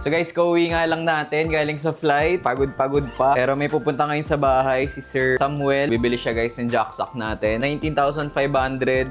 So guys, kauwi nga lang natin, galing sa flight, pagod-pagod pa. Pero may pupunta ngayon sa bahay, si Sir Samuel. Bibili siya guys ng jacksock natin. 19,500,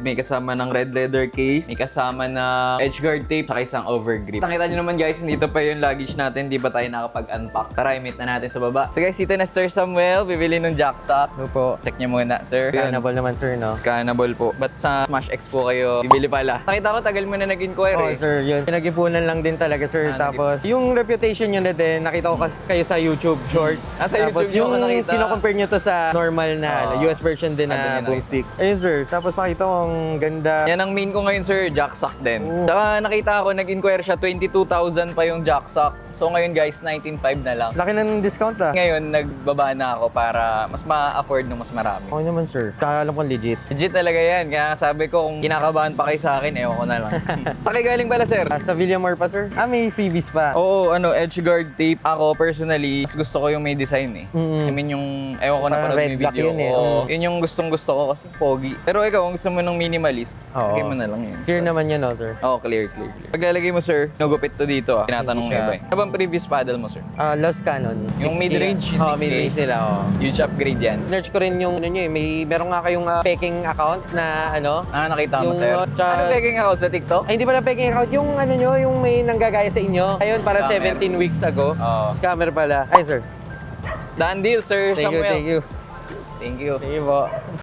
may kasama ng red leather case, may kasama ng edgeguard tape, saka isang overgrip. Nakita nyo naman guys, dito pa yung luggage natin, di ba tayo nakapag-unpack? Tara, i-meet na natin sa baba. So guys, dito na Sir Samuel, bibili ng jacksock. Ano po? Check nyo muna, sir. Scannable naman, sir, no? Scannable po. Ba't sa Smash X po kayo bibili pala? Nakita ko, tagal mo na nag-inquire Oo, eh. sir, yun. Pinag-ipunan lang din talaga, sir. Tapos, yung reputation nyo na din, nakita ko kayo sa YouTube Shorts. Sa Tapos, YouTube nyo ako nakita. kino-compare nyo to sa normal na US version din Ano na yun boomstick. Ayun, sir. Tapos, nakita ko ang ganda. Yan ang main ko ngayon, sir, jacksock din. Oo. Saka nakita ko, nag-inquire siya, 22,000 pa yung jacksock. So ngayon guys, 19,500 na lang. Laki na ng discount, ah. Ngayon, nagbaba na ako para mas ma-afford ng mas marami. Okay naman, sir. Kaya alam ko legit. Legit talaga yan. Kaya sabi ko, kung kinakabahan pa kayo sa akin, ewan ko na lang. Saki galing pala, sir. Sa Villamor pa, sir? May freebies pa. Oo, edgeguard tape. Ako, personally, mas gusto ko yung may design eh. I mean, yung, ewan ko na Parang parang red may black video. yun eh. Oo. Yun yung gustong-gusto ko kasi pogi. Pero ikaw, kung gusto mo ng minimalist, Oo. lagay mo na lang yun. Clear naman yan, no, sir? Oo, clear. Paglalagay mo, sir, nagupit to dito ah. Tinatanong mo Hindi iba siya. eh. Ano bang previous paddle mo, sir? Lost Cannon. Yung 6K. mid-range, Oo, 6K. mid-range sila, oo. Huge upgrade yan. Search ko rin yung meron nga kayong peking account na Nakita mo, Yung, sir? tsaka- Ano peking account sa TikTok? Ay, hindi pala peking account. Yung yung may nanggagaya sa inyo. Ayun, para Scammer. 17 weeks ago. Oo. Scammer pala. Ay, sir. Done deal, sir Thank you, Samuel. thank you. Thank you. Thank you po.